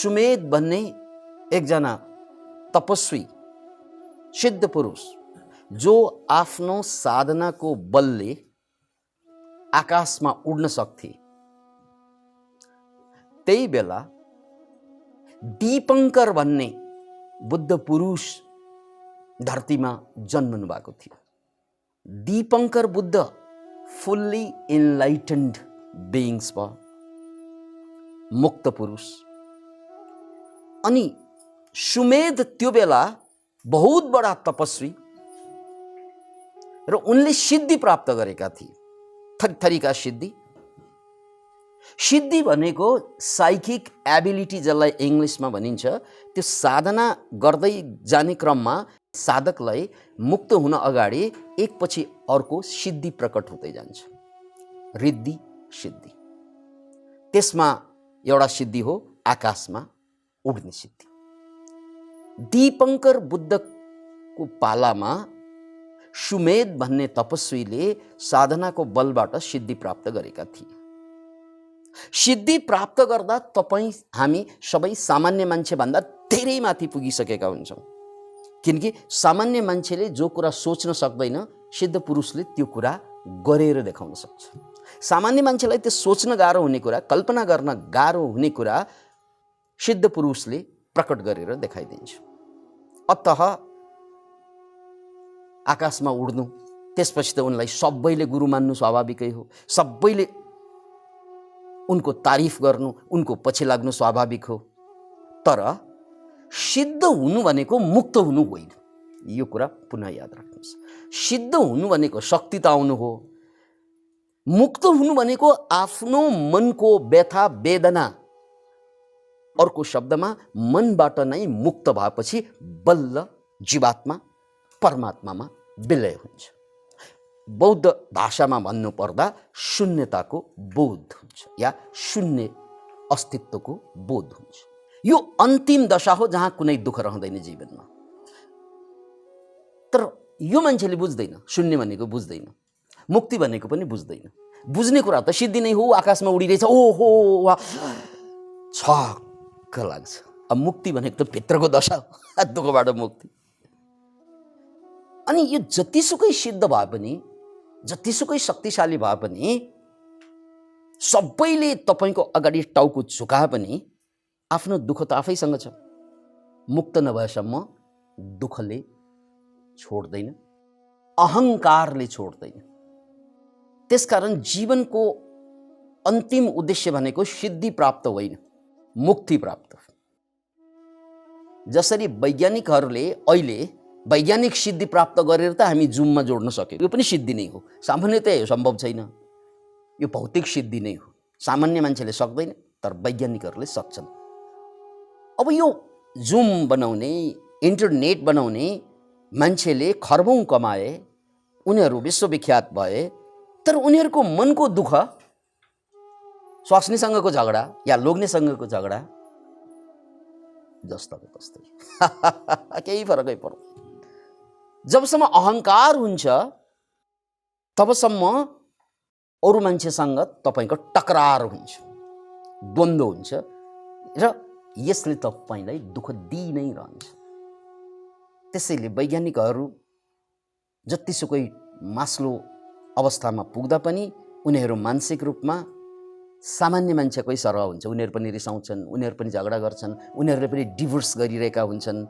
सुमेध भन्ने एकजना तपस्वी सिद्ध पुरुष जो आफ्नो साधनाको बलले आकाशमा उड्न सक्थे, त्यही बेला दीपंकर भन्ने बुद्ध पुरुष धरतीमा जन्मनु भएको थियो। दीपंकर बुद्ध फुल्ली इनलाइटेन्ड बिइङ्स भयो, मुक्त पुरुष। अनि सुमेध त्यो बेला बहुत बडा तपस्वी र उनले सिद्धि प्राप्त गरेका थिए, थरीथरीका सिद्धि। सिद्धि भनेको साइकिक एबिलिटी, जसलाई इङ्ग्लिसमा भनिन्छ, त्यो साधना गर्दै जाने क्रममा साधकलाई मुक्त हुन अगाडि एकपछि अर्को सिद्धि प्रकट हुँदै जान्छ, रिद्धि सिद्धि। त्यसमा एउटा सिद्धि हो आकाशमा उड्ने सिद्धि। दीपंकर बुद्धको पालामा सुमेध भन्ने तपस्वीले साधनाको बलबाट सिद्धि प्राप्त गरेका थिए। सिद्धि प्राप्त गर्दा तपाईँ हामी सबै सामान्य मान्छेभन्दा धेरै माथि पुगिसकेका हुन्छौँ, किनकि सामान्य मान्छेले जो कुरा सोच्न सक्दैन, सिद्ध पुरुषले त्यो कुरा गरेर देखाउन सक्छ। सामान्य मान्छेलाई त्यो सोच्न गाह्रो हुने कुरा, कल्पना गर्न गाह्रो हुने कुरा सिद्ध पुरुषले प्रकट गरेर देखाइदिन्छ। अतः आकाशमा उड्नु, त्यसपछि त उनलाई सबैले गुरु मान्नु स्वाभाविकै हो, सबैले उनको तारिफ गर्नु, उनको पछि लाग्नु स्वाभाविक हो। तर सिद्ध हुनु भनेको मुक्त हुनु होइन, यो कुरा पुनः याद राख्नुहोस्। सिद्ध हुनु भनेको शक्तिताउनु हो, मुक्त हुनु भनेको आफ्नो मनको व्यथा वेदना, अर्को शब्दमा मनबाट नै मुक्त भएपछि बल्ल जीवात्मा परमात्मामा विलय हुन्छ। बौद्ध भाषामा भन्नुपर्दा शून्यताको बोध हुन्छ या शून्य अस्तित्वको बोध हुन्छ। यो अन्तिम दशा हो जहाँ कुनै दुःख रहँदैन जीवनमा। तर यो मान्छेले बुझ्दैन, शून्य भनेको बुझ्दैन, मुक्ति भनेको पनि बुझ्दैन। बुझ्ने कुरा त सिद्धि नै हो, आकाशमा उडिरहेछ, ओहो वाह, छक्क लाग्छ। अब मुक्ति भनेको त भित्रको दशा हो, दुःखबाट मुक्ति। अनि यो जतिसुकै सिद्ध भए पनि, जतिसुकै शक्तिशाली भए पनि, सबैले तपाईँको अगाडि टाउको झुकाए पनि आफ्नो दुःख त आफैसँग छ। मुक्त नभएसम्म दुःखले छोड्दैन, अहङ्कारले छोड्दैन। त्यसकारण जीवनको अन्तिम उद्देश्य भनेको सिद्धि प्राप्त होइन, मुक्ति प्राप्त। जसरी वैज्ञानिकहरूले अहिले वैज्ञानिक सिद्धि प्राप्त गरेर त हामी जुममा जोड्न सक्यौँ, यो पनि सिद्धि नै हो। सामान्यतया सम्भव छैन, यो भौतिक सिद्धि नै हो। सामान्य मान्छेले सक्दैन, तर वैज्ञानिकहरूले सक्छन्। अब यो जुम बनाउने, इन्टरनेट बनाउने मान्छेले खर्बौँ कमाए, उनीहरू विश्वविख्यात भए, तर उनीहरूको मनको दुःख, स्वास्नीसँगको झगडा या लोग्नेसँगको झगडा जस्ताको तस्तै, केही फरकै पर्दैन। जबसम्म अहङ्कार हुन्छ तबसम्म अरू मान्छेसँग तपाईँको टकरार हुन्छ, द्वन्द्व हुन्छ र यसले तपाईँलाई दुःख दिइ नै रहन्छ। त्यसैले वैज्ञानिकहरू जतिसुकै मास्लो अवस्थामा पुग्दा पनि उनीहरू मानसिक रूपमा सामान्य मान्छेकै सरह हुन्छ। उनीहरू पनि रिसाउँछन्, उनीहरू पनि झगडा गर्छन्, उनीहरूले पनि डिभोर्स गरिरहेका हुन्छन्।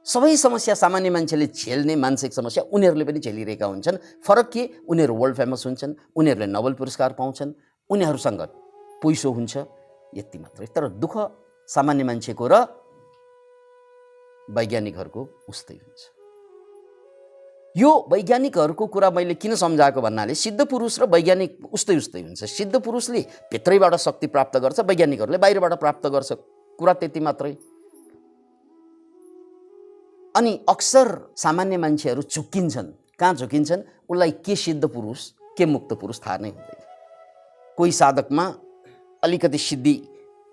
सबै समस्या सामान्य मान्छेले झेल्ने मानसिक समस्या उनीहरूले पनि झेलिरहेका हुन्छन्। फरक के, उनीहरू वर्ल्ड फेमस हुन्छन्, उनीहरूले नोबेल पुरस्कार पाउँछन्, उनीहरूसँग पैसो हुन्छ, यति मात्रै। तर दुःख सामान्य मान्छेको र वैज्ञानिकहरूको उस्तै हुन्छ। यो वैज्ञानिकहरूको कुरा मैले किन सम्झाएको भन्नाले सिद्ध पुरुष र वैज्ञानिक उस्तै उस्तै हुन्छ। सिद्ध पुरुषले भित्रैबाट शक्ति प्राप्त गर्छ, वैज्ञानिकहरूले बाहिरबाट प्राप्त गर्छ, कुरा त्यति मात्रै। अनि अक्सर सामान्य मान्छेहरू झुक्किन्छन्। कहाँ झुक्किन्छन्? उसलाई के सिद्ध पुरुष के मुक्त पुरुष थाहा नै हुँदैन। कोही साधकमा अलिकति सिद्धि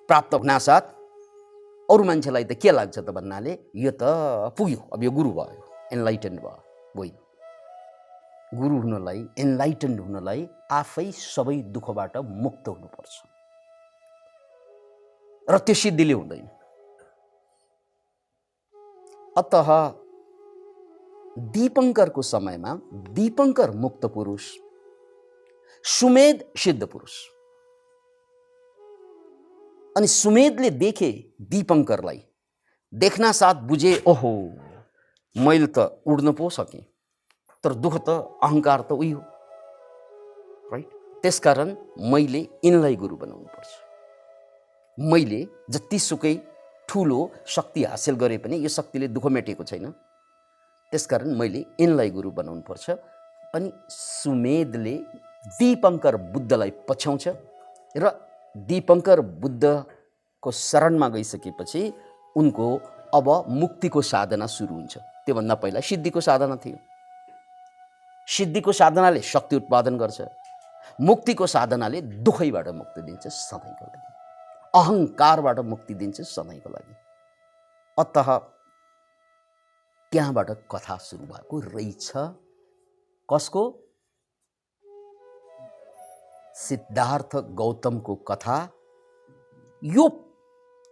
प्राप्त हुनासाथ अरू मान्छेलाई त के लाग्छ त भन्नाले यो त पुग्यो, अब यो गुरु भयो, एनलाइटेन्ड भयो। होइन, गुरु हुनलाई, एनलाइटेन्ड हुनलाई आफै सबै दुःखबाट मुक्त हुनुपर्छ। र त्यो सिद्धिले हुँदैन। अतः दीपङ्करको समयमा दीपङ्कर मुक्त पुरुष, सुमेध सिद्ध पुरुष। अनि सुमेधले देखे दीपङ्करलाई, देख्न साथ बुझे ओहो मैले त उड्न पो सकेँ, तर दुःख त अहङ्कार त उही हो, राइट। त्यसकारण मैले यिनलाई गुरु बनाउनु पर्छ। मैले जतिसुकै ठुलो शक्ति हासिल गरे पनि यो शक्तिले दुःख मेटेको छैन, त्यसकारण मैले यिनलाई गुरु बनाउनु पर्छ। अनि सुमेधले दीपङ्कर बुद्धलाई पछ्याउँछ र दीपङ्कर बुद्धको शरणमा गइसकेपछि उनको अब मुक्तिको साधना सुरु हुन्छ। त्योभन्दा पहिला सिद्धिको साधना थियो। सिद्धिको साधनाले शक्ति उत्पादन गर्छ, मुक्तिको साधनाले दुःखैबाट मुक्ति दिन्छ सधैँको लागि, अहङ्कारबाट मुक्ति दिन्छ सधैँको लागि। अतः त्यहाँबाट कथा सुरु भएको रहेछ। कसको? सिद्धार्थ गौतमको कथा। यो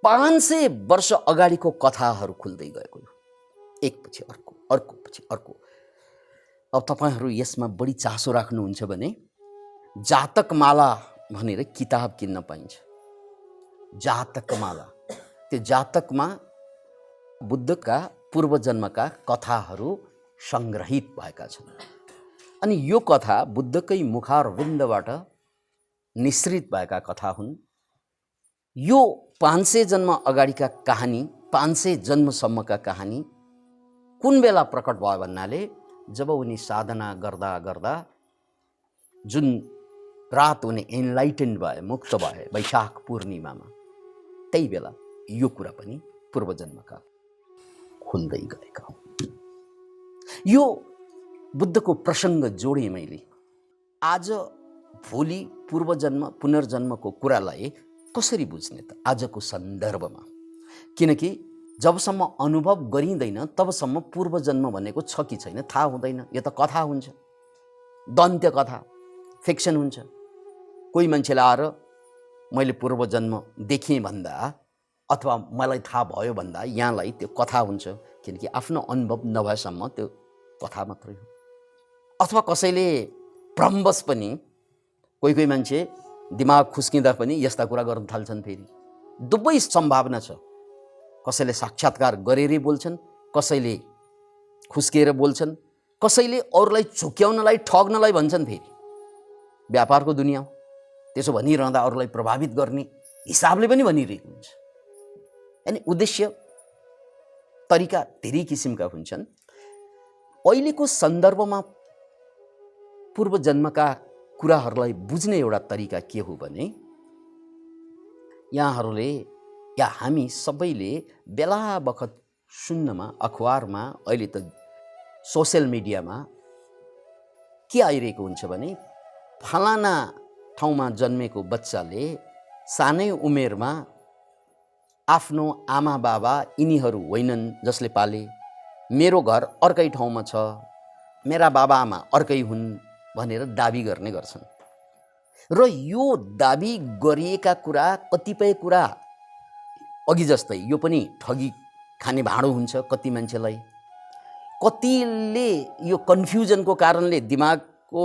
500 वर्ष अगाडिको कथाहरू खुल्दै गएको, एकपछि अर्को, अर्कोपछि अर्को। अब तपाईहरू यसमा बढी चासो राख्नुहुन्छ भने जातकमाला भनेर किताब किन्न पाइन्छ। जातकमाला, त्यो जातकमा बुद्धका पूर्वजन्मका कथाहरू सङ्ग्रहित भएका छन्। अनि यो कथा बुद्धकै मुखारविन्दबाट निश्रित भएका कथा हुन्। यो 500 जन्म अगाडिका कहानी, 500 जन्मसम्मका कहानी कुन बेला प्रकट भयो भन्नाले जब उनी साधना गर्दा गर्दा जुन रात उनी एनलाइटेन्ड भए, मुक्त भए वैशाख पूर्णिमामा, त्यही बेला यो कुरा पनि पूर्वजन्मका खुल्दै गएका हुन्। यो बुद्धको प्रसङ्ग जोडेँ मैले। आज भोलि पूर्वजन्म पुनर्जन्मको कुरालाई कसरी बुझ्ने त आजको सन्दर्भमा? किनकि जबसम्म अनुभव गरिँदैन तबसम्म पूर्वजन्म भनेको छ कि छैन थाहा हुँदैन। यो त कथा हुन्छ, दन्त्य कथा, फिक्सन हुन्छ। कोही मान्छेले आएर मैले पूर्वजन्म देखेँ भन्दा अथवा मलाई थाहा भयो भन्दा यहाँलाई त्यो कथा हुन्छ, किनकि आफ्नो अनुभव नभएसम्म त्यो कथा मात्रै हो। अथवा कसैले भ्रमवश पनि, कोही मान्छे दिमाग खुस्किँदा पनि यस्ता कुरा गर्न थाल्छन्। फेरि दुवै सम्भावना छ। कसैले साक्षात्कार गरेरै बोल्छन्, कसैले खुस्किएर बोल्छन्, कसैले अरूलाई झुक्याउनलाई, ठग्नलाई भन्छन्। फेरि व्यापारको दुनियाँ हो, त्यसो भनिरहँदा अरूलाई प्रभावित गर्ने हिसाबले पनि भनिरहेको हुन्छ। अनि उद्देश्य तरिका धेरै किसिमका हुन्छन्। अहिलेको सन्दर्भमा पूर्वजन्मका कुराहरूलाई बुझ्ने एउटा तरिका के हो भने यहाँहरूले या हामी सबैले बेला बखत सुन्नमा, अखबारमा, अहिले त सोसियल मिडियामा के आइरहेको हुन्छ भने फलाना ठाउँमा जन्मेको बच्चाले सानै उमेरमा आफ्नो आमा बाबा यिनीहरू होइनन् जसले पाले, मेरो घर अर्कै ठाउँमा छ, मेरा बाबा आमा अर्कै हुन् भनेर दाबी गर्ने गर्छन्। र यो दाबी गरिएका कुरा, कतिपय कुरा अघि जस्तै यो पनि ठगी खाने भाँडो हुन्छ कति मान्छेलाई। कतिले यो कन्फ्युजनको कारणले, दिमागको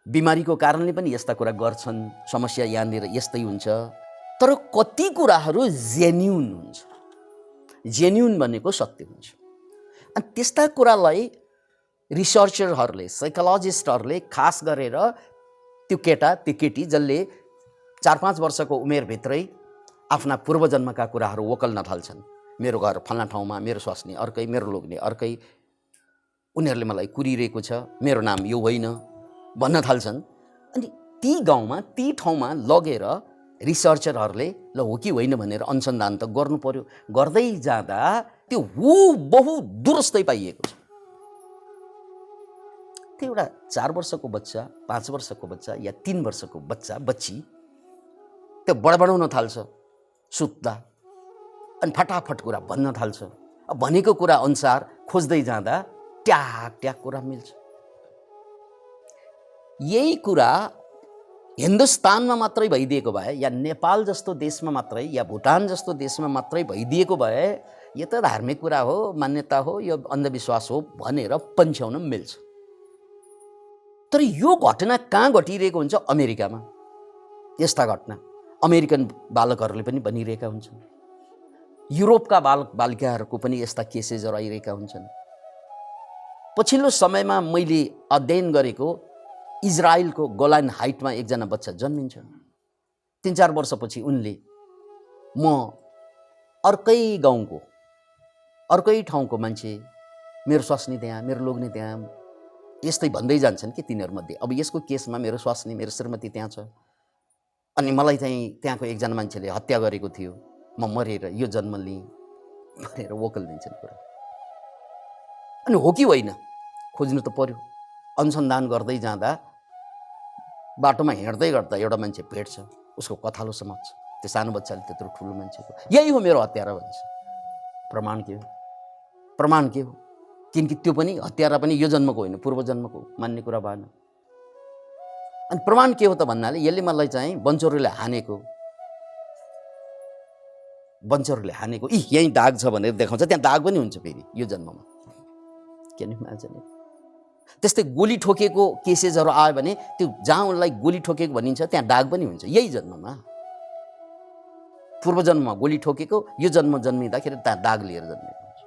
बिमारीको कारणले पनि यस्ता कुरा गर्छन्। समस्या यहाँनिर यस्तै हुन्छ। तर कति कुराहरू जेन्युन हुन्छ। जेन्युन भनेको सत्य हुन्छ। अनि त्यस्ता कुरालाई रिसर्चरहरूले, साइकोलोजिस्टहरूले खास गरेर त्यो केटा, त्यो केटी जसले 4-5 वर्षको उमेरभित्रै आफ्ना पूर्वजन्मका कुराहरू वकाल्न थाल्छन्। मेरो घर फल्ना ठाउँमा, मेरो स्वास्नी अर्कै, मेरो लोग्ने अर्कै, उनीहरूले मलाई कुरिरहेको छ, मेरो नाम यो होइन भन्न थाल्छन्। अनि ती गाउँमा, ती ठाउँमा लगेर रिसर्चरहरूले ल हो कि होइन भनेर अनुसन्धान त गर्नु पर्यो। गर्दै जाँदा त्यो बहु दुरस्तै पाइएको छ। त्यो एउटा 4 वर्षको बच्चा, 5 वर्षको बच्चा या 3 वर्षको बच्चा, बच्ची त्यो बडबडाउन थाल्छ सुत्दा, अनि फटाफट कुरा भन्न थाल्छ। अब भनेको कुरा अनुसार खोज्दै जाँदा ट्याक ट्याक कुरा मिल्छ। यही कुरा हिन्दुस्तानमा मात्रै भइदिएको भए या नेपाल जस्तो देशमा मात्रै या भुटान जस्तो देशमा मात्रै भइदिएको भए यो त धार्मिक कुरा हो, मान्यता हो, यो अन्धविश्वास हो भनेर पन्छ्याउन मिल्छ। तर यो घटना कहाँ घटिरहेको हुन्छ? अमेरिकामा। यस्ता घटना अमेरिकन बालकहरूले पनि बनिरहेका हुन्छन्, युरोपका बालक बालिकाहरूको पनि यस्ता केसेसहरू आइरहेका हुन्छन्। पछिल्लो समयमा मैले अध्ययन गरेको इजरायलको गोलान हाइटमा एकजना बच्चा जन्मिन्छ। 3-4 वर्षपछि उनले म अर्कै गाउँको अर्कै ठाउँको मान्छे, मेरो स्वास्नी त्यहाँ, मेरो लोग्ने त्यहाँ, यस्तै भन्दै जान्छन् कि तिनीहरूमध्ये। अब यसको केसमा मेरो स्वास्नी, मेरो श्रीमती त्यहाँ छ, अनि मलाई चाहिँ त्यहाँको एकजना मान्छेले हत्या गरेको थियो, म मरेर यो जन्म लिएँ भनेर वकल दिन्छन् कुरा। अनि हो कि होइन खोज्नु त पर्यो। अनुसन्धान गर्दै जाँदा बाटोमा हिँड्दै गर्दा एउटा मान्छे भेट्छ, उसको कथालो समात्छ। त्यो सानो बच्चाले त्यत्रो ठुलो मान्छेको यही हो मेरो हत्यारा भन्छ। प्रमाण के हो? प्रमाण के हो? किनकि त्यो पनि हत्यारा पनि यो जन्मको होइन, पूर्व जन्मको मान्ने कुरा भएन। अनि प्रमाण के हो त भन्नाले यसले मलाई चाहिँ बन्चरोले हानेको, यहीँ दाग छ भनेर देखाउँछ, त्यहाँ दाग पनि हुन्छ फेरि यो जन्ममा। किन इमेजिन? त्यस्तै गोली ठोकेको केसेसहरू आयो भने त्यो जहाँ उनलाई गोली ठोकेको भनिन्छ त्यहाँ दाग पनि हुन्छ यही जन्ममा। पूर्व जन्ममा गोली ठोकेको, यो जन्म जन्मिँदाखेरि त्यहाँ दाग लिएर जन्मेको हुन्छ।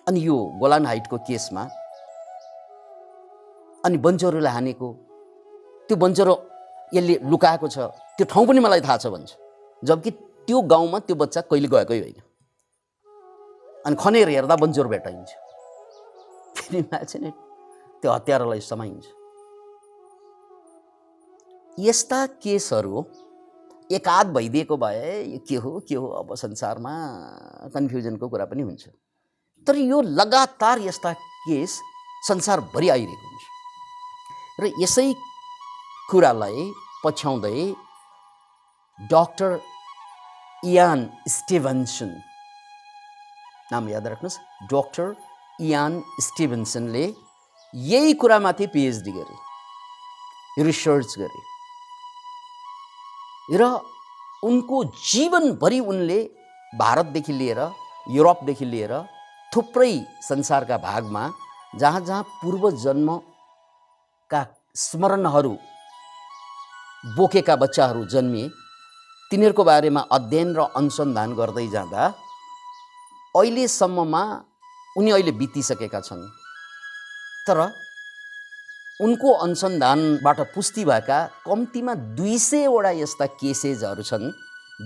अनि यो गोलान हाइटको केसमा अनि बन्चरोले हानेको, त्यो बन्चरो यसले लुकाएको छ, त्यो ठाउँ पनि मलाई थाहा छ भन्छ, जबकि त्यो गाउँमा त्यो बच्चा कहिले गएकै होइन। अनि खनेर हेर्दा बन्चरो भेटाइन्छ। त्यो हत्यारालाई समाइन्छ। यस्ता केसहरू एकाध भइदिएको भए यो के हो अब संसारमा कन्फ्युजनको कुरा पनि हुन्छ। तर यो लगातार यस्ता केस संसारभरि आइरहेको हुन्छ र यसै कुरालाई पछ्याउँदै डाक्टर इयान स्टिभन्सन, नाम याद राख्नुहोस्, डाक्टर इयान स्टिभन्सनले यही कुरामाथि पिएचडी गरे, रिसर्च गरे र उनको जीवनभरि उनले भारतदेखि लिएर युरोपदेखि लिएर थुप्रै संसारका भागमा जहाँ जहाँ पूर्व जन्मका स्मरणहरू बोकेका बच्चाहरू जन्मिए तिनीहरूको बारेमा अध्ययन र अनुसन्धान गर्दै जाँदा अहिलेसम्ममा उनी अहिले बितिसकेका छन्, तर उनको अनुसन्धानबाट पुष्टि भएका कम्तीमा 200 वटा यस्ता केसेसहरू छन्,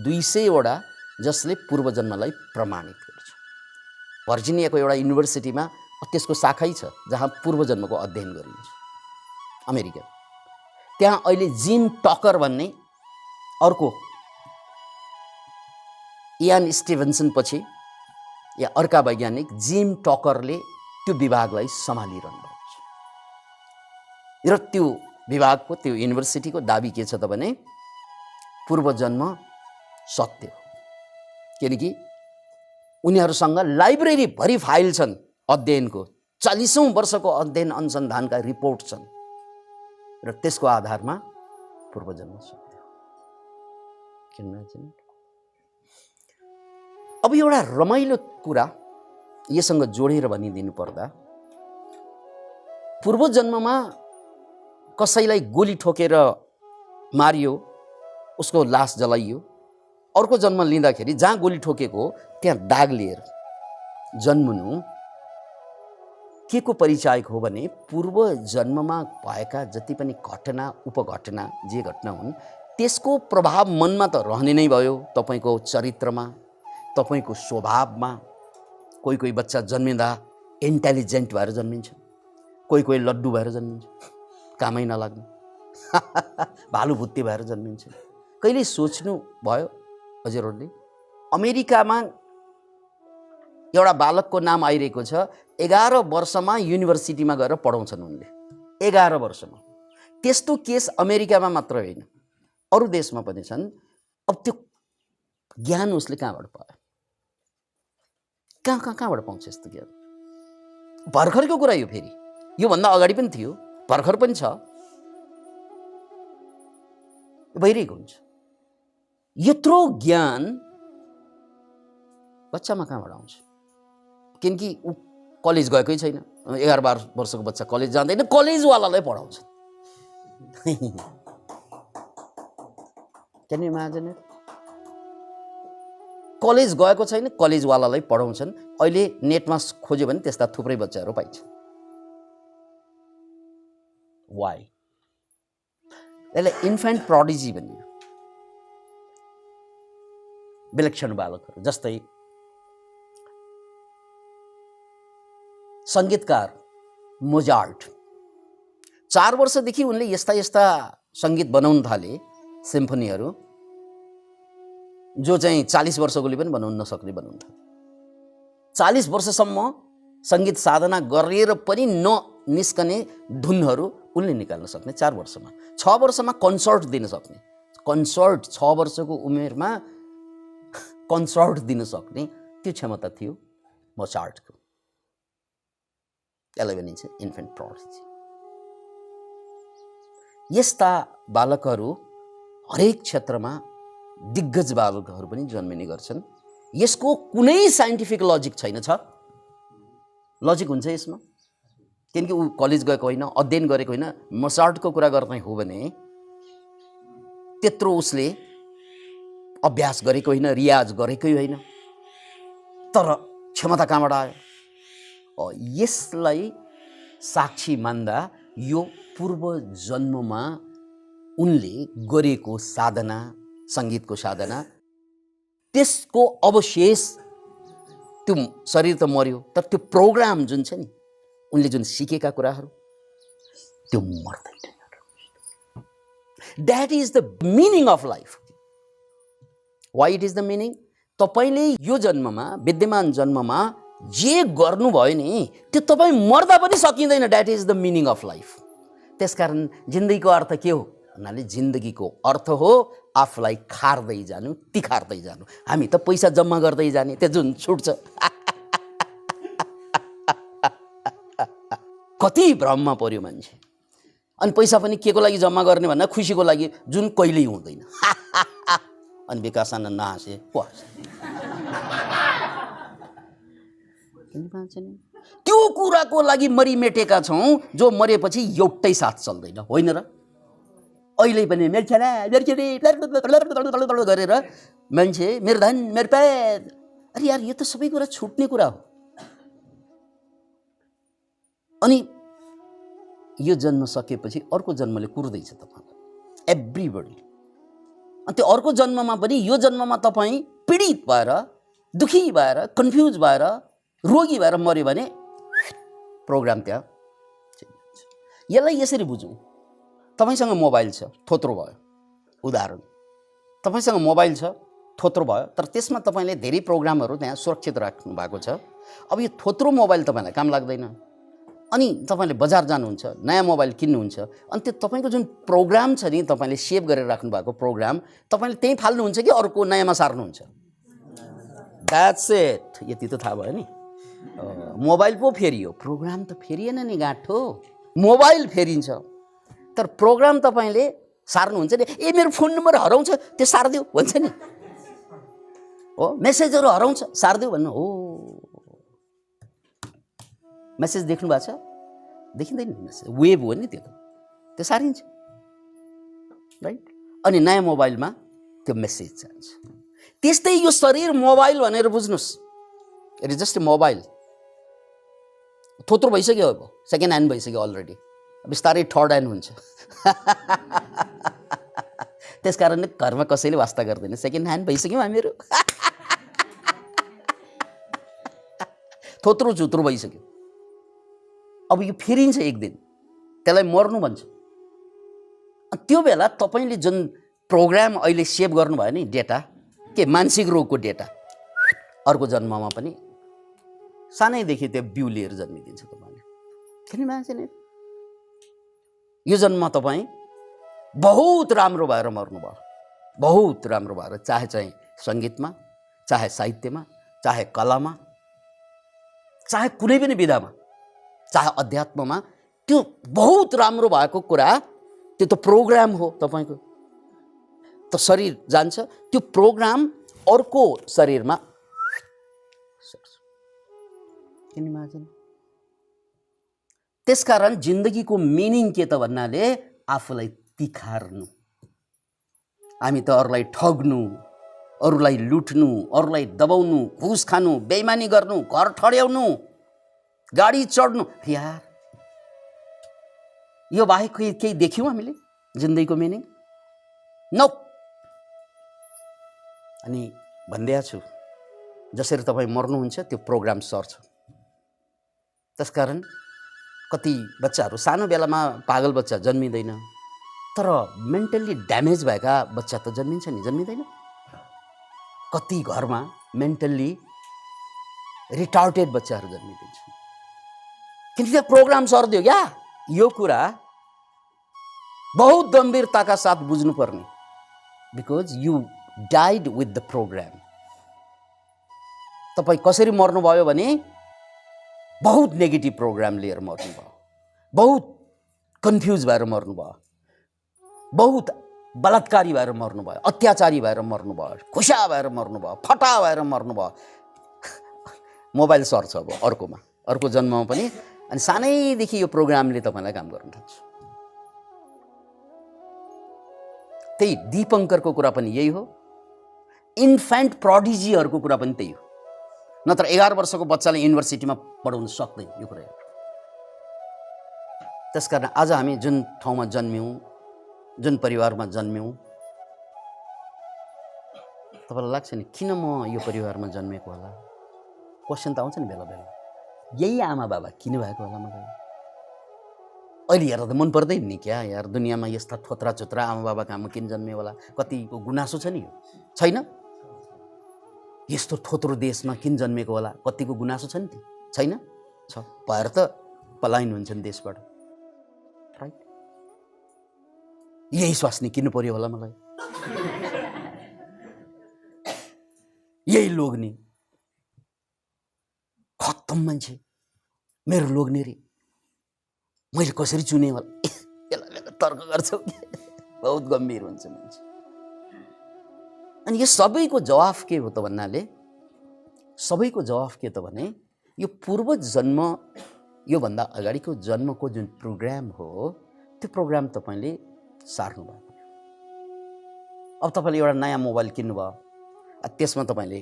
200 वटा जसले पूर्वजन्मलाई प्रमाणित गर्छ। भर्जिनियाको एउटा युनिभर्सिटीमा त्यसको शाखै छ जहाँ पूर्वजन्मको अध्ययन गरिन्छ, अमेरिका। त्यहाँ अहिले जिम टकर भन्ने अर्को इयान स्टिभन्सन पछि या अर्का वैज्ञानिक जिम टकरले त्यो विभागलाई सम्हालिरहनु भएको छ। र त्यो विभागको, त्यो युनिभर्सिटीको दाबी के छ त भने पूर्वजन्म सत्य हो, किनकि उनीहरूसँग लाइब्रेरी भरि फाइल छन् अध्ययनको, 40औं वर्षको अध्ययन अनुसन्धानका रिपोर्ट छन् र त्यसको आधारमा पूर्वजन्म सत्य हो। अब एउटा रमाइलो कुरा यससँग जोडेर भनिदिनु पर्दा, पूर्वजन्ममा कसैलाई गोली ठोकेर मारियो, उसको लास जलाइयो, अर्को जन्म लिँदाखेरि जहाँ गोली ठोकेको त्यहाँ दाग लिएर जन्मनु के को परिचायक हो भने पूर्व जन्ममा भएका जति पनि घटना उपघटना जे घटना हुन् त्यसको प्रभाव मनमा त रहने नै भयो, तपाईको चरित्रमा, तपाईको स्वभावमा। कोही कोही बच्चा जन्मिँदा इन्टेलिजेन्ट भएर जन्मिन्छ, कोही कोही लड्डु भएर जन्मिन्छ, कामै नलाग्ने भालुभुत्ते भएर जन्मिन्छ। कहिले सोच्नु भयो हजुरहरूले अमेरिकामा एउटा बालकको नाम आइरहेको छ, 11 वर्षमा युनिभर्सिटीमा गएर पढाउँछन् उनले, 11 वर्षमा। त्यस्तो केस अमेरिकामा मात्र होइन अरू देशमा पनि छन्। अब त्यो ज्ञान उसले कहाँबाट पायो? कहाँबाट पाउँछ यस्तो ज्ञान? भर्खरको कुरा यो, फेरि योभन्दा अगाडि पनि थियो, भर्खर पनि छ। भइरहेको हुन्छ। यत्रो ज्ञान बच्चामा कहाँबाट आउँछ? किनकि ऊ कलेज गएकै छैन। 11-12 वर्षको बच्चा कलेज जाँदैन, कलेजवालालाई पढाउँछ। Can you imagine it? College गएको छैन, कलेजवालालाई पढाउँछन्। अहिले नेटमा खोज्यो भने त्यस्ता थुप्रै बच्चाहरू पाइन्छ। वाइ? यसलाई इन्फेन्ट प्रोडिजी भनियो। विलक्षण बालकहरू जस्तै सङ्गीतकार मोजार्ट 4 वर्षदेखि उनले यस्ता यस्ता सङ्गीत बनाउन थाले, सिम्फनीहरू, जो चाहिँ 40 वर्षकोले पनि बनाउन नसक्ने बनाउन थाले। 40 वर्षसम्म सङ्गीत साधना गरेर पनि ननिस्कने धुनहरू उनले निकाल्न सक्ने 4 वर्षमा। 6 वर्षमा कन्सर्ट दिन सक्ने, कन्सर्ट 6 वर्षको उमेरमा कन्सर्ट दिन सक्ने त्यो क्षमता थियो मोजार्टको। यसलाई भनिन्छ इन्फेन्ट प्रोडिजी। यस्ता बालकहरू हरेक क्षेत्रमा दिग्गज बालकहरू पनि जन्मिने गर्छन्। यसको कुनै साइन्टिफिक लजिक छैन। छ लजिक हुन्छ यसमा, किनकि ऊ कलेज गएको होइन, अध्ययन गरेको होइन। मोजार्टको कुरा गर्ने हो भने त्यत्रो उसले अभ्यास गरेको होइन, रियाज गरेकै होइन, तर क्षमता कहाँबाट आयो? यसलाई साक्षी मान्दा यो पूर्व जन्ममा उनले गरेको साधना, सङ्गीतको साधना, त्यसको अवशेष, त्यो शरीर त मर्यो तर त्यो प्रोग्राम जुन छ नि, उनले जुन सिकेका कुराहरू त्यो मर्दैन। That is the meaning of life. Why it is the meaning? तपाईँले यो जन्ममा, विद्यमान जन्ममा जे गर्नुभयो नि त्यो तपाईँ मर्दा पनि सकिँदैन। That is the meaning of life. त्यसकारण जिन्दगीको अर्थ के हो भन्नाले जिन्दगीको अर्थ हो आफूलाई खार्दै जानु, तिखार्दै जानु। हामी त पैसा जम्मा गर्दै जाने, त्यो जुन छुट्छ। कति भ्रममा पर्यो मान्छे। अनि पैसा पनि के को लागि जम्मा गर्ने भन्दा खुसीको लागि, जुन कहिल्यै हुँदैन। अनि विकासन नहाँसे त्यो कुराको लागि मरिमेटेका छौँ जो मरेपछि एउटै साथ चल्दैन, होइन र? अहिले पनि गरेर मान्छे मेरो धन मेरो पेट, अरे यार यो त सबै कुरा छुट्ने कुरा हो। अनि यो जन्म सकेपछि अर्को जन्मले कुर्दैछ तपाईँलाई, एभ्रीबडी। अनि त्यो अर्को जन्ममा पनि यो जन्ममा तपाईँ पीडित भएर, दुखी भएर, कन्फ्युज भएर, रोगी भएर मऱ्यो भने प्रोग्राम त्यहाँ। यसलाई यसरी बुझौँ। तपाईँसँग मोबाइल छ, थोत्रो भयो, उदाहरण। तपाईँसँग मोबाइल छ, थोत्रो भयो, तर त्यसमा तपाईँले धेरै प्रोग्रामहरू त्यहाँ सुरक्षित राख्नु भएको छ। अब यो थोत्रो मोबाइल तपाईँलाई काम लाग्दैन, अनि तपाईँले बजार जानुहुन्छ, नयाँ मोबाइल किन्नुहुन्छ, अनि त्यो तपाईँको जुन प्रोग्राम छ नि, तपाईँले सेभ गरेर राख्नु भएको प्रोग्राम, तपाईँले त्यहीँ फाल्नुहुन्छ कि अर्को नयाँमा सार्नुहुन्छ? That's it. यति त थाहा भयो नि। मोबाइल पो फेरियो, प्रोग्राम त फेरिएन नि गाँठो। मोबाइल फेरिन्छ तर प्रोग्राम तपाईँले सार्नुहुन्छ नि। ए मेरो फोन नम्बर हराउँछ, त्यो सारिदेऊ भन्छ नि। हो, मेसेजहरू हराउँछ, सारिदेऊ भन्नु हो। मेसेज देख्नु भएको छ? देखिँदैन नि मेसेज, वेब हो नि त्यो त, त्यो सारिन्छ, राइट? अनि नयाँ मोबाइलमा त्यो मेसेज जान्छ। त्यस्तै यो शरीर मोबाइल भनेर बुझ्नुहोस्। It is just a mobile. थोत्रो भइसक्यो, अब सेकेन्ड ह्यान्ड भइसक्यो अलरेडी, बिस्तारै थर्ड ह्यान्ड हुन्छ। त्यस कारणले घरमा कसैले वास्ता गर्दैन, सेकेन्ड ह्यान्ड भइसक्यौँ हामीहरू। थोत्रो चुत्रो भइसक्यो। अब यो फेरिन्छ एक दिन, त्यसलाई मर्नु भन्छ। त्यो बेला तपाईँले जुन प्रोग्राम अहिले सेभ गर्नुभयो नि, डेटा, के मानसिक रोगको डेटा, अर्को जन्ममा पनि सानैदेखि त्यो बिउ लिएर जन्मिदिन्छ तपाईँले। किन मान्छे नि यो जन्ममा तपाईँ बहुत राम्रो भएर मर्नुभयो, बहुत राम्रो भएर, चाहे चाहिँ सङ्गीतमा, चाहे साहित्यमा, चाहे कलामा, चाहे कुनै पनि विधामा, चाहे अध्यात्ममा, त्यो बहुत राम्रो भएको कुरा त्यो त प्रोग्राम हो तपाईँको। त शरीर जान्छ, त्यो प्रोग्राम अर्को शरीरमा सर्छ। Can you imagine? त्यसकारण जिन्दगीको मिनिङ के त भन्नाले आफूलाई तिखार्नु। हामी त अरूलाई ठग्नु, अरूलाई लुट्नु, अरूलाई दबाउनु, घुस खानु, बेइमानी गर्नु, घर ठड्याउनु, गाडी चढ्नु, यार यो बाहेक केही देख्यौँ हामीले जिन्दगीको मिनिङ? नो। अनि भन्दै छु, जसरी तपाईँ मर्नुहुन्छ त्यो प्रोग्राम सर्छ। त्यसकारण कति बच्चाहरू सानो बेलामा पागल बच्चा जन्मिँदैन, तर मेन्टल्ली ड्यामेज भएका बच्चा त जन्मिन्छ नि, जन्मिँदैन? कति घरमा मेन्टल्ली रिटार्टेड बच्चाहरू जन्मिँदैछ, किनकि त्यो प्रोग्राम सर्दियो क्या। यो कुरा बहुत गम्भीरताका साथ बुझ्नुपर्ने, because you died with the program. तपाईँ कसरी मर्नुभयो भने बहुत नेगेटिभ प्रोग्राम लिएर मर्नुभयो, बहुत कन्फ्युज भएर मर्नुभयो, बहुत बलात्कारी भएर मर्नुभयो, अत्याचारी भएर मर्नुभयो, खुसा भएर मर्नुभयो, फटा भएर मर्नुभयो। मोबाइल सर्छ अब अर्कोमा, अर्को जन्ममा पनि। अनि सानैदेखि यो प्रोग्रामले तपाईँलाई काम गर्न थाल्छ। त्यही दीपङ्करको कुरा पनि यही हो, इन्फेन्ट प्रोडिजीहरूको कुरा पनि त्यही हो। नत्र 11 वर्षको बच्चाले युनिभर्सिटीमा पढाउन सक्दैन यो कुरा। त्यसकारण आज हामी जुन ठाउँमा जन्म्यौँ, जुन परिवारमा जन्म्यौँ, तपाईँलाई लाग्छ नि किन म यो परिवारमा जन्मेको होला? क्वेसन त आउँछ नि बेला बेला, यही आमा बाबा किन भएको होला मलाई? अहिले हेर्दा त मन पर्दैन नि क्या यार, दुनियाँमा यस्ता थोत्रा चोत्रा आमा बाबा कहाँमा किन जन्मियो होला? कतिको गुनासो छ नि, यो छैन? यस्तो थोत्रो देशमा किन जन्मेको होला? कतिको गुनासो छ नि, छैन? छ, भएर त पलायन हुन्छन् देशबाट, राइट? यही स्वास्नी किन्नु पर्यो होला मलाई, यही लोग्ने, खत्तम मान्छे, मेरो लोग्ने रे, मैले कसरी चुने होला? बेला बेला तर्क गर्छौ, बहुत गम्भीर हुन्छ मान्छे। अनि यो सबैको जवाफ के हो त भन्नाले, सबैको जवाफ के त भने यो पूर्व जन्म, योभन्दा अगाडिको जन्मको जुन प्रोग्राम हो त्यो प्रोग्राम तपाईँले सार्नु भएको। अब तपाईँले एउटा नयाँ मोबाइल किन्नुभयो, त्यसमा तपाईँले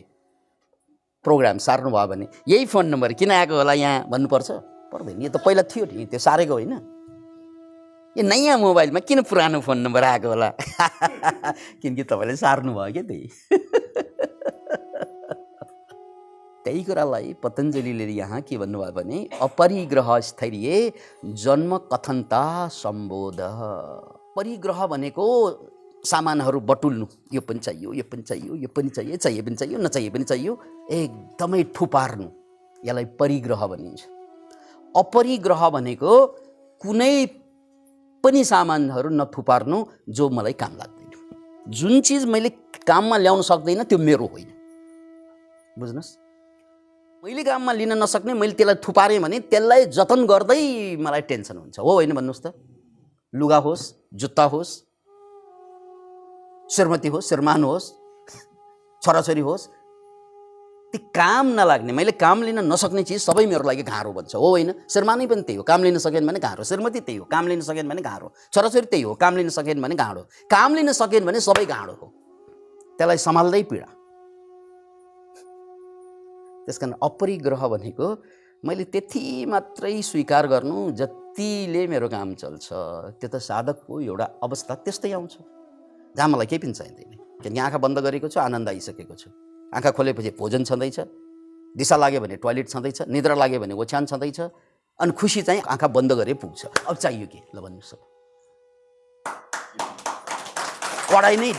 प्रोग्राम सार्नुभयो भने यही फोन नम्बर किन आएको होला यहाँ भन्नुपर्छ? पर्दैन। यो त पहिला थियो नि, त्यो सारेको होइन। यो नयाँ मोबाइलमा किन पुरानो फोन नम्बर आएको होला? किनकि तपाईँले सार्नु भयो क्या त्यही। त्यही कुरालाई पतञ्जलिले यहाँ के भन्नुभयो भने अपरिग्रह स्थैर्य जन्म कथन्ता सम्बोध। परिग्रह भनेको सामानहरू बटुल्नु, यो पनि चाहियो, यो पनि चाहियो, यो पनि चाहियो, चाहिए पनि चाहियो, नचाहिए पनि चाहियो, एकदमै थुपार्नु, यसलाई परिग्रह भनिन्छ। अपरिग्रह भनेको कुनै पनि सामानहरू नथुपार्नु जो मलाई काम लाग्दैन। जुन चिज मैले काममा ल्याउन सक्दैन त्यो मेरो होइन, बुझ्नुहोस्? मैले काममा लिन नसक्ने मैले त्यसलाई थुपारेँ भने त्यसलाई जतन गर्दै मलाई टेन्सन हुन्छ, हो होइन भन्नुहोस् त? लुगा होस्, जुत्ता होस्, श्रीमती होस्, श्रीमान होस्, छोराछोरी होस्, ती काम नलाग्ने, मैले काम लिन नसक्ने चिज सबै मेरो लागि गाह्रो बन्छ, हो होइन? श्रीमानै पनि त्यही हो, काम लिन सकेन भने गाह्रो। श्रीमती त्यही हो, काम लिन सकेन भने गाह्रो। छोराछोरी त्यही हो, काम लिन सकेन भने गाह्रो। काम लिन सकेन भने सबै गाह्रो हो, त्यसलाई सम्हाल्दै पीडा। त्यसकारण अपरिग्रह भनेको मैले त्यति मात्रै स्वीकार गर्नु जतिले मेरो काम चल्छ। त्यो त साधकको एउटा अवस्था त्यस्तै आउँछ जहाँ मलाई केही पनि चाहिँदैन, किनकि आँखा बन्द गरेको छु, आनन्द आइसकेको छु। आँखा खोलेपछि भोजन छँदैछ, दिशा लाग्यो भने टोयलेट छँदैछ, निद्रा लाग्यो भने ओछ्यान छँदैछ, अनि खुसी चाहिँ आँखा बन्द गरे पुग्छ। अब चाहियो के? ल भन्नुहोस्। पढाइ नै,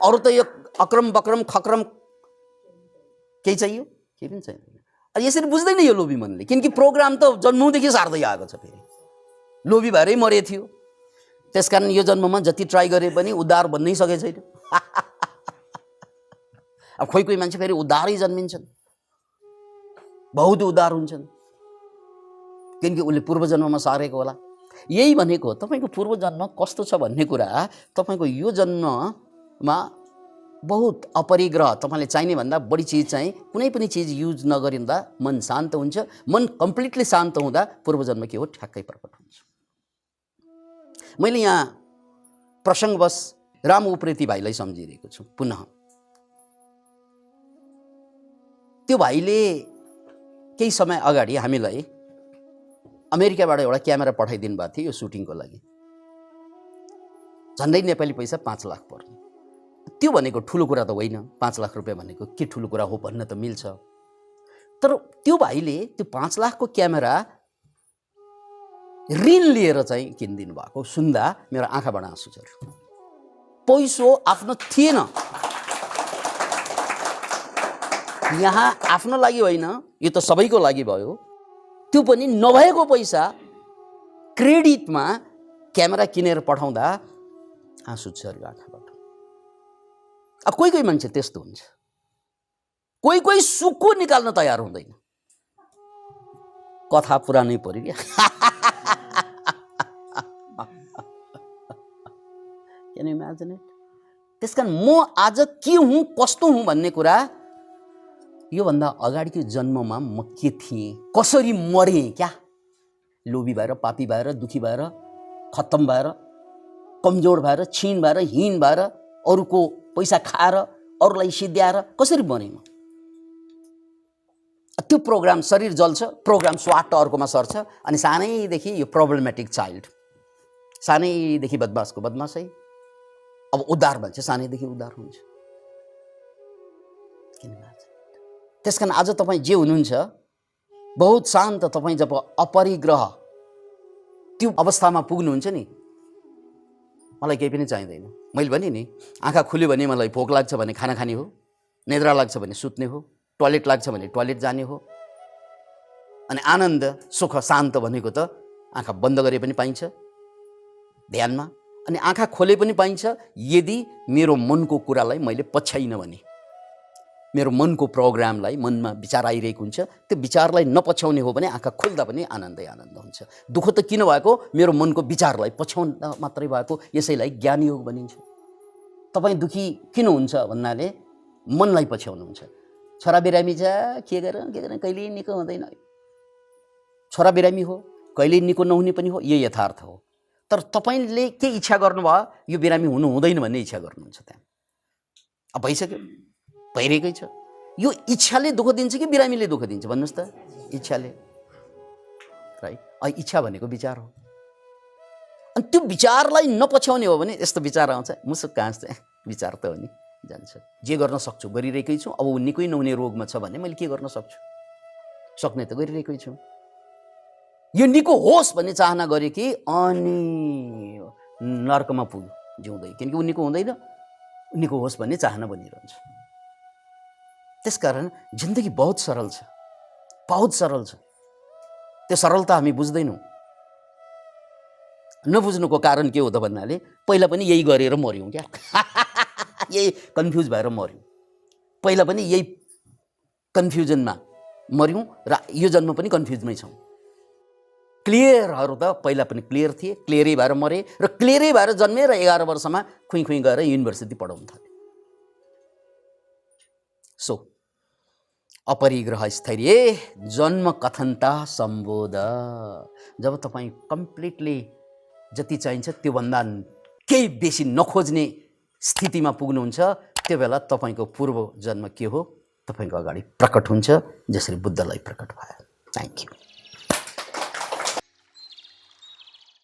अरू त यो अक्रम बक्रम खक्रम केही चाहियो? केही पनि चाहिँदैन। अनि यसरी बुझ्दैन यो लोभी मनले, किनकि प्रोग्राम त जन्मौँदेखि सार्दै आएको छ। फेरि लोभी भएरै मरे थियो, त्यसकारण यो जन्ममा जति ट्राई गरे पनि उद्धार बन्नै सकेको छैन। अब कोही कोही मान्छे फेरि उद्धारै जन्मिन्छन्, बहुत उद्धार हुन्छन्, किनकि उसले पूर्व जन्ममा सारेको होला। यही भनेको तपाईँको पूर्व जन्म कस्तो छ भन्ने कुरा तपाईँको यो जन्ममा बहुत अपरिग्रह, तपाईँले चाहिने भन्दा बढी चिज चाहिँ कुनै पनि चिज युज नगरिँदा मन शान्त हुन्छ। मन कम्प्लिटली शान्त हुँदा पूर्व जन्म के हो ठ्याक्कै प्रकट हुन्छ। मैले यहाँ प्रसङ्गवश राम उप्रेती भाइलाई सम्झिरहेको छु पुनः। त्यो भाइले केही समय अगाडि हामीलाई अमेरिकाबाट एउटा क्यामेरा पठाइदिनु भएको थियो यो सुटिङको लागि। झन्डै नेपाली पैसा 5 लाख पर्ने। त्यो भनेको ठुलो कुरा त होइन, 5 लाख रुपियाँ भनेको के ठुलो कुरा हो भन्न त मिल्छ। तर त्यो भाइले त्यो 5 लाखको क्यामेरा ऋण लिएर चाहिँ किनिदिनु भएको सुन्दा मेरो आँखाबाट आँसु झऱ्यो। पैसो आफ्नो थिएन, यहाँ आफ्नो लागि होइन, यो त सबैको लागि भयो। त्यो पनि नभएको पैसा क्रेडिटमा क्यामेरा किनेर पठाउँदा आँसु झऱ्यो आँखाबाट। कोही कोही मान्छे त्यस्तो हुन्छ, कोही कोही सुक्खो निकाल्न तयार हुँदैन। कथा पुरानै पर्यो क्या। Can you imagine it? त्यसकारण म आज के हुँ कस्तो हुँ भन्ने कुरा योभन्दा अगाडिको जन्ममा म के थिएँ, कसरी मरेँ, क्या लोभी भएर, पापी भएर, दुखी भएर, खत्तम भएर, कमजोर भएर, क्षीण भएर, हीन भएर, अरूको पैसा खाएर, अरूलाई सिद्ध्याएर कसरी मरेँ म। त्यो प्रोग्राम शरीर जल्छ, प्रोग्राम स्वाट अर्कोमा सर्छ। अनि सानैदेखि यो प्रब्लमेटिक चाइल्ड, सानैदेखि बदमासको बदमासै, अब उद्धार भन्छ सानैदेखि उद्धार हुन्छ। त्यसकारण आज तपाईँ जे हुनुहुन्छ बहुत शान्त। तपाईँ जब अपरिग्रह त्यो अवस्थामा पुग्नुहुन्छ नि, मलाई केही पनि चाहिँदैन। मैले भने नि, आँखा खुल्यो भने मलाई भोक लाग्छ भने खाना खाने हो, निद्रा लाग्छ भने सुत्ने हो, टोयलेट लाग्छ भने टोयलेट जाने हो। अनि आनन्द सुख शान्त भनेको त आँखा बन्द गरे पनि पाइन्छ ध्यानमा, अनि आँखा खोले पनि पाइन्छ यदि मेरो मनको कुरालाई मैले पछ्याइनँ भने। मेरो मनको प्रोग्रामलाई, मनमा विचार आइरहेको हुन्छ, त्यो विचारलाई नपछ्याउने हो भने आँखा खोल्दा पनि आनन्दै आनन्द हुन्छ। दुःख त किन भएको, मेरो मनको विचारलाई पछ्याउन मात्रै भएको। यसैलाई ज्ञान योग भनिन्छ। तपाईँ दुःखी किन हुन्छ भन्नाले मनलाई पछ्याउनुहुन्छ। छोरा बिरामी छ, के गरेर कहिले निको हुँदैन। छोरा बिरामी हो, कहिले निको नहुने पनि हो, यो यथार्थ हो। तर तपाईँले के इच्छा गर्नुभयो, यो बिरामी हुनु हुँदैन भन्ने इच्छा गर्नुहुन्छ त्यहाँ। अब भइसक्यो, भइरहेकै छ। यो इच्छाले दुःख दिन्छ कि बिरामीले दुःख दिन्छ भन्नुहोस् त? इच्छाले, राइट। इच्छा भनेको विचार हो। अनि त्यो विचारलाई नपछ्याउने हो भने यस्तो विचार आउँछ, मुसुक्क हाँस्छ, विचार त हो नि, जान्छ। जे गर्न सक्छु गरिरहेकै छु। अब ऊ निकै नहुने रोगमा छ भने मैले के गर्न सक्छु? सक्ने त गरिरहेकै छु। यो निको होस् भन्ने चाहना गरे कि अनि नर्कमा पुग्यो जिउँदै, किनकि ऊ निको हुँदैन। निको होस् भन्ने चाहना बनिरहन्छ। त्यसकारण जिन्दगी बहुत सरल छ, बहुत सरल छ। त्यो सरलता हामी बुझ्दैनौँ। नबुझ्नुको कारण के हो त भन्नाले पहिला पनि यही गरेर मऱ्यौँ क्या। यही कन्फ्युज भएर मऱ्यौँ। पहिला पनि यही कन्फ्युजनमा मऱ्यौँ र यो जन्म पनि कन्फ्युजमै छौँ। क्लियरहरू त पहिला पनि क्लियर थिए, क्लियरै भएर मरे र क्लियरै भएर जन्मे र 11 वर्षमा खुइ गएर युनिभर्सिटी पढाउन थाले। सो अपरिग्रह स्थैर्य जन्म कथनता सम्बोध। जब तपाईँ कम्प्लिटली जति चाहिन्छ त्योभन्दा केही बेसी नखोज्ने स्थितिमा पुग्नुहुन्छ, त्यो बेला तपाईँको पूर्व जन्म के हो तपाईँको अगाडि प्रकट हुन्छ, जसरी बुद्धलाई प्रकट भयो। Thank you.